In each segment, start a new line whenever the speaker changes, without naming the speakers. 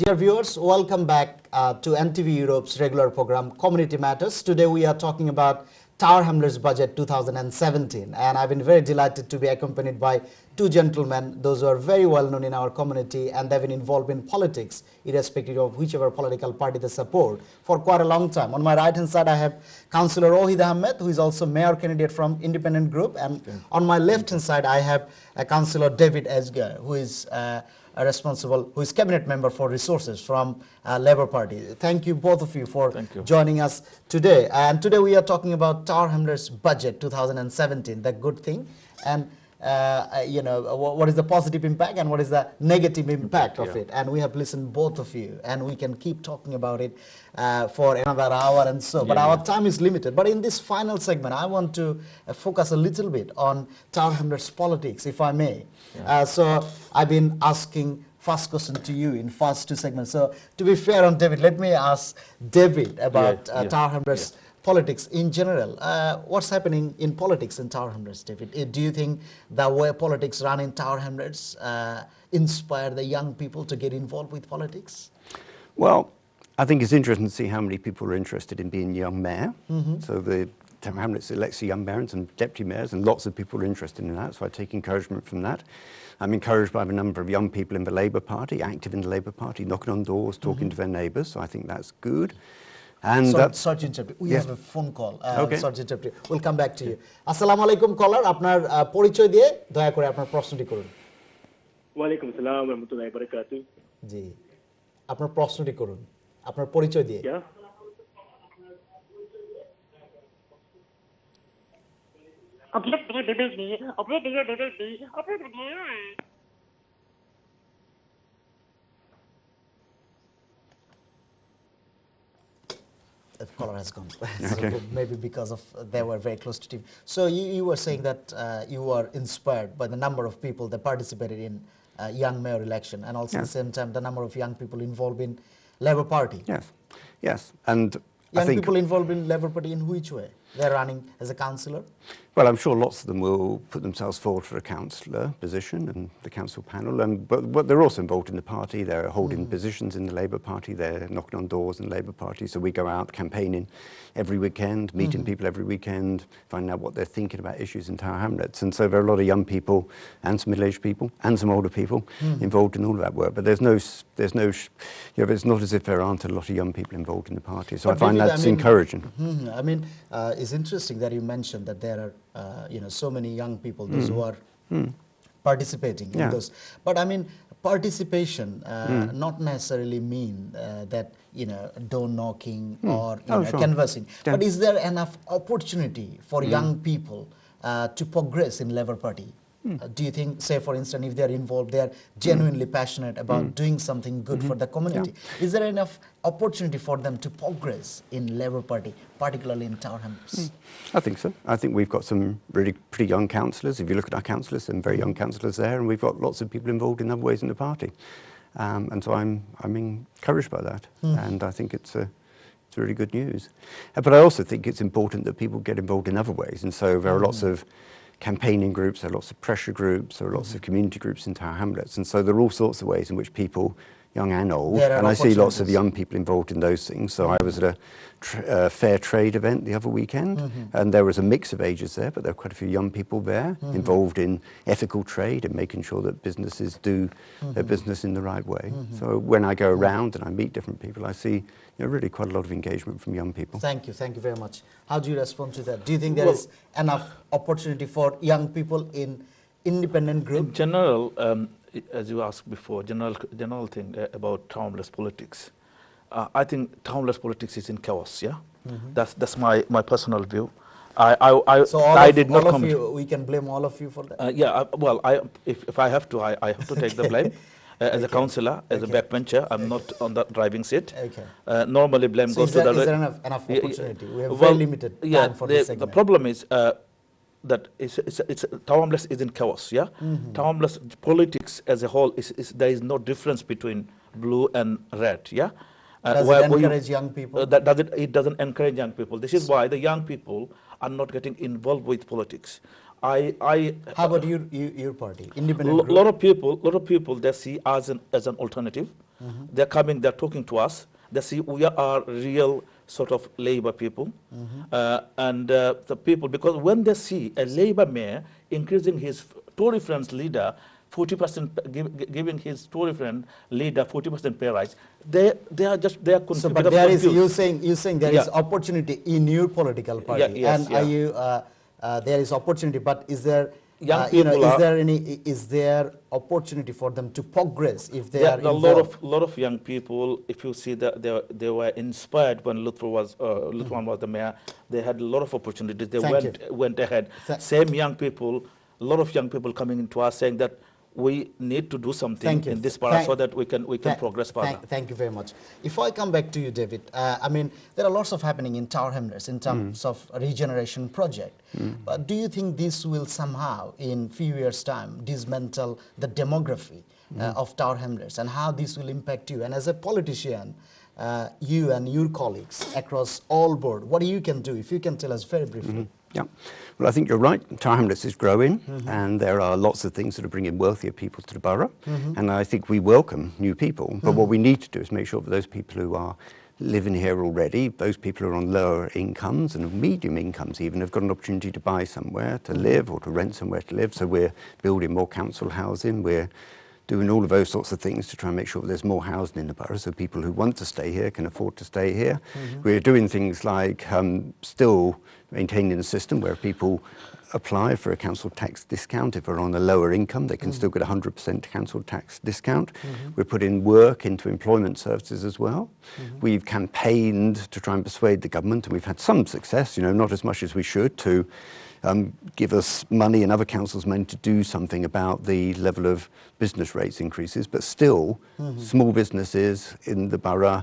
Dear viewers, welcome back to NTV Europe's regular program Community Matters. Today we are talking about Tower Hamlets budget 2017, and I've been very delighted to be accompanied by two gentlemen, those who are very well known in our community, and they've been involved in politics, irrespective of whichever political party they support, for quite a long time. On my right hand side I have Councillor Hamlet, who is also mayor candidate from Independent Group, and on my left hand side I have Councillor David Esgar, who is who is cabinet member for resources from Labour Party. Thank you both of you for joining us today. And today we are talking about Tower Hamlets budget 2017, the good thing, and what is the positive impact and what is the negative impact of it. And we have listened both of you, and we can keep talking about it for another hour and so, but our time is limited. But in this final segment, I want to focus a little bit on Tower Hamlets politics, if I may. So I've been asking first question to you in first two segments. So to be fair on David, let me ask David about Tower Hamlets politics in general. What's happening in politics in Tower Hamlets, David? Do you think the way politics run in Tower Hamlets inspire the young people to get involved with politics?
Well, I think it's interesting to see how many people are interested in being young mayor. So the Tower Hamlets elects young mayors and deputy mayors, and lots of people are interested in that, so I take encouragement from that. I'm encouraged by the number of young people in the Labour Party, active in the Labour Party, knocking on doors, talking to their neighbours, so I think that's good. And
sorry to interrupt. We have a phone call. Sorry to interrupt. We'll come back to you. Assalamu alaikum caller, আপনার পরিচয় দিয়ে দয়া করে আপনার প্রশ্নটি করুন।
ওয়া আলাইকুম আসসালাম ওয়া রাহমাতুল্লাহি ওয়া বারাকাতুহু।
জি, আপনার প্রশ্নটি করুন, আপনার পরিচয় দিয়ে। The caller has gone. So maybe because of they were very close to TV. So you were saying that you were inspired by the number of people that participated in young mayor election, and also at the same time the number of young people involved in Labour Party.
Yes, and
young people involved in Labour Party in which way? They're running as a councillor?
Well, I'm sure lots of them will put themselves forward for a councillor position and the council panel, but they're also involved in the party. They're holding positions in the Labour Party. They're knocking on doors in the Labour Party. So we go out campaigning every weekend, meeting people every weekend, finding out what they're thinking about issues in Tower Hamlets. And so there are a lot of young people and some middle-aged people and some older people involved in all of that work. But it's not as if there aren't a lot of young people involved in the party. So but I find that's encouraging.
I mean, it's interesting that you mentioned that there are so many young people, those who are participating in those. But I mean, participation not necessarily mean that door knocking or canvassing. But is there enough opportunity for young people to progress in Labour Party? Do you think, say for instance, if they are involved, they are genuinely passionate about doing something good for the community? Is there enough opportunity for them to progress in Labour Party, particularly in Tower Hamlets?
I think so. I think we've got some really pretty young councillors. If you look at our councillors, some very young councillors there, and we've got lots of people involved in other ways in the party. And so I'm encouraged by that, and I think it's really good news. But I also think it's important that people get involved in other ways, and so there are lots of campaigning groups, there are lots of pressure groups, there are lots of community groups in Tower Hamlets, and so there are all sorts of ways in which people, young and old, and I see lots of young people involved in those things. So I was at a fair trade event the other weekend, and there was a mix of ages there, but there were quite a few young people there involved in ethical trade and making sure that businesses do their business in the right way. So when I go around and I meet different people, I see really quite a lot of engagement from young people.
Thank you very much. How do you respond to that? Do you think there is enough opportunity for young people in Independent Group?
In general, as you asked before, general thing about Tower Hamlets politics. I think Tower Hamlets politics is in chaos. That's my personal view. I did not comment.
We can blame all of you for that.
Well, if I have to, I have to take the blame. As a councillor, as a backbencher, I'm not on the driving seat. Normally, blame goes to the.
Is there enough opportunity? We have very limited time for this segment.
The problem is that Tower Hamlets is in chaos. Tower Hamlets politics as a whole there is no difference between blue and red.
Does it encourage young people?
It doesn't encourage young people. This is why the young people are not getting involved with politics. How
about your party, Independent Group?
A lot of people they see us as an alternative. They're coming, they're talking to us. They see we are real sort of labor people. And the people, because when they see a labor mayor increasing his Tory friend's leader 40%, giving his Tory friend leader 40% pay rise, they are
So, but there is, you saying there is opportunity in your political party,
yes,
and are you there is opportunity, but is there is there opportunity for them to progress if they are involved?
A lot of young people, if you see that they were inspired when Luthran was the mayor, they had a lot of opportunities. They went ahead. Same young people, a lot of young people coming into us saying that we need to do something in this part so that we can progress further.
Thank you very much. If I come back to you, David, I mean, there are lots of happening in Tower Hamlets in terms of regeneration project. But do you think this will somehow, in few years' time, dismantle the demography of Tower Hamlets, and how this will impact you? And as a politician, you and your colleagues across all board, what you can do, if you can tell us very briefly?
Yeah, well, I think you're right. Tower Hamlets is growing, and there are lots of things that are bringing wealthier people to the borough, and I think we welcome new people. But what we need to do is make sure that those people who are living here already, those people who are on lower incomes and medium incomes even, have got an opportunity to buy somewhere to live or to rent somewhere to live. So we're building more council housing. We're doing all of those sorts of things to try and make sure that there's more housing in the borough so people who want to stay here can afford to stay here. We're doing things like still maintaining a system where people apply for a council tax discount. If they're on a lower income, they can still get 100% council tax discount. We're putting work into employment services as well. We've campaigned to try and persuade the government, and we've had some success, you know, not as much as we should, to give us money and other councils money to do something about the level of business rates increases, but still small businesses in the borough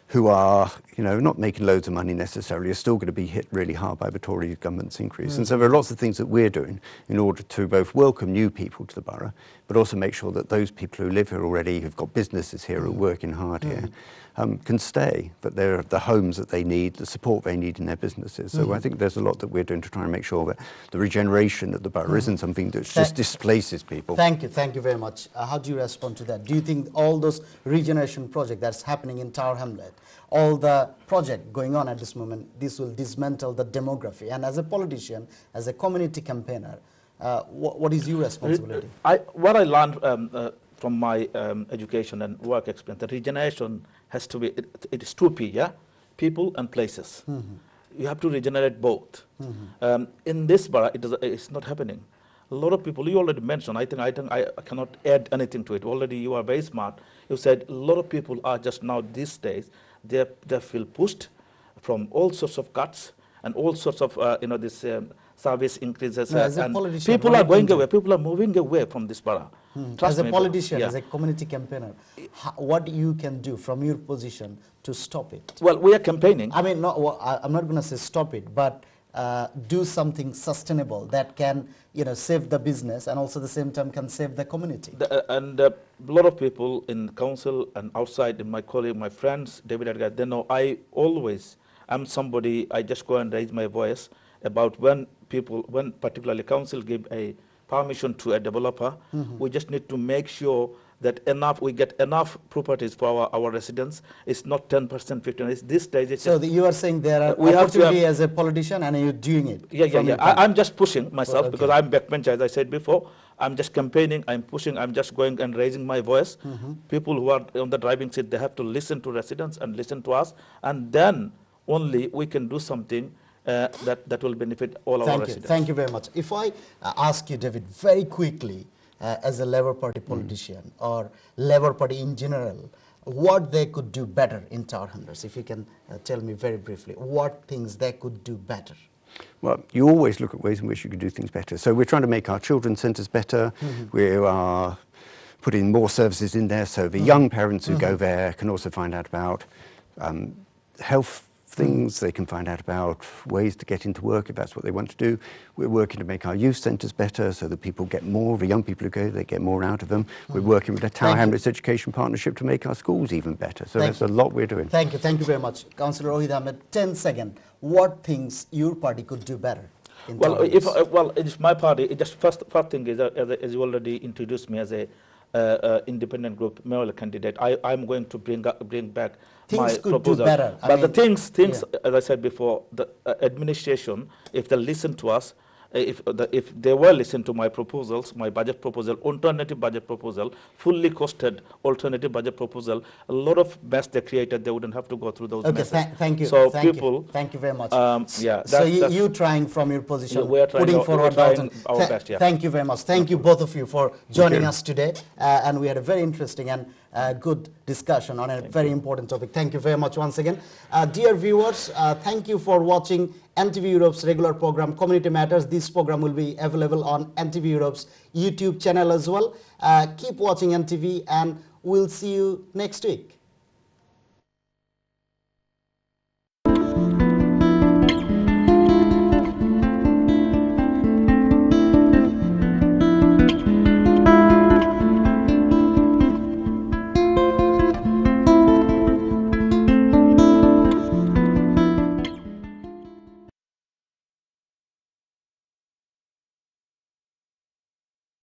who are, you know, not making loads of money necessarily, are still going to be hit really hard by the Tory government's increase. And so there are lots of things that we're doing in order to both welcome new people to the borough, but also make sure that those people who live here already, who've got businesses here, who are working hard here, can stay, that they're the homes that they need, the support they need in their businesses. So I think there's a lot that we're doing to try and make sure that the regeneration of the borough isn't something that just displaces people.
Thank you very much. How do you respond to that? Do you think all those regeneration project that's happening in Tower Hamlet, all the project going on at this moment, this will dismantle the demography? And as a politician, as a community campaigner, what is your responsibility?
What I learned from my education and work experience, the regeneration has to be, it is 2P, yeah? People and places. You have to regenerate both. In this borough, it's not happening. A lot of people, you already mentioned, I think I cannot add anything to it. Already you are very smart. You said a lot of people are just now these days, they feel pushed from all sorts of cuts and all sorts of, this service increases.
No, as a
and
politician,
people are going away. People are moving away from this borough.
As a politician, as a community campaigner, what you can do from your position to stop it?
Well, we are campaigning.
I mean, I'm not going to say stop it, but do something sustainable that can, save the business and also at the same time can save the community.
A lot of people in council and outside, in my colleague, my friends, David Edgar, they know I'm somebody, I just go and raise my voice about when particularly council give a permission to a developer, we just need to make sure that we get enough properties for our residents. It's not 10%, 15%. It's this stage.
So you are saying there are opportunity as a politician and you're doing it.
Yeah. I'm just pushing myself because I'm backbencher, as I said before. I'm just campaigning, I'm pushing, I'm just going and raising my voice. People who are on the driving seat, they have to listen to residents and listen to us. And then only we can do something that will benefit all our residents.
Thank you very much. If I ask you, David, very quickly, as a Labour Party politician or Labour Party in general, what they could do better in Tower Hamlets, if you can tell me very briefly, what things they could do better?
Well, you always look at ways in which you could do things better. So we're trying to make our children's centres better. We are putting more services in there so the young parents who go there can also find out about health things, they can find out about ways to get into work if that's what they want to do. We're working to make our youth centres better so that people get more, the young people who go, they get more out of them. We're working with the Tower Hamlets Education Partnership to make our schools even better. So there's a lot we're doing.
Thank you very much. Councillor Rohit Ahmed, 10 seconds. What things your party could do better?
Well, it's my party. First thing is, as you already introduced me as a independent group mayoral candidate, I'm going to bring back
Things
my
could do
proposal.
better. I
But the
mean,
things,
yeah.
as I said before, the administration, if they listen to us, if they were listen to my proposals, my budget proposal, alternative budget proposal, fully costed alternative budget proposal, a lot of mess they created, they wouldn't have to go through those
Okay,
messes.
thank you.
So
thank
people,
you. Thank you very much.
yeah,
So
that's
you trying from your position,
we are trying
putting
our- we are
forward
trying our best, yeah.
Thank you very much. Thank you both of you for joining
you.
us today, and we had a very interesting and good discussion on a very important topic. Thank you very much once again. Dear viewers, thank you for watching NTV Europe's regular program, Community Matters. This program will be available on NTV Europe's YouTube channel as well. Keep watching NTV, and we'll see you next week.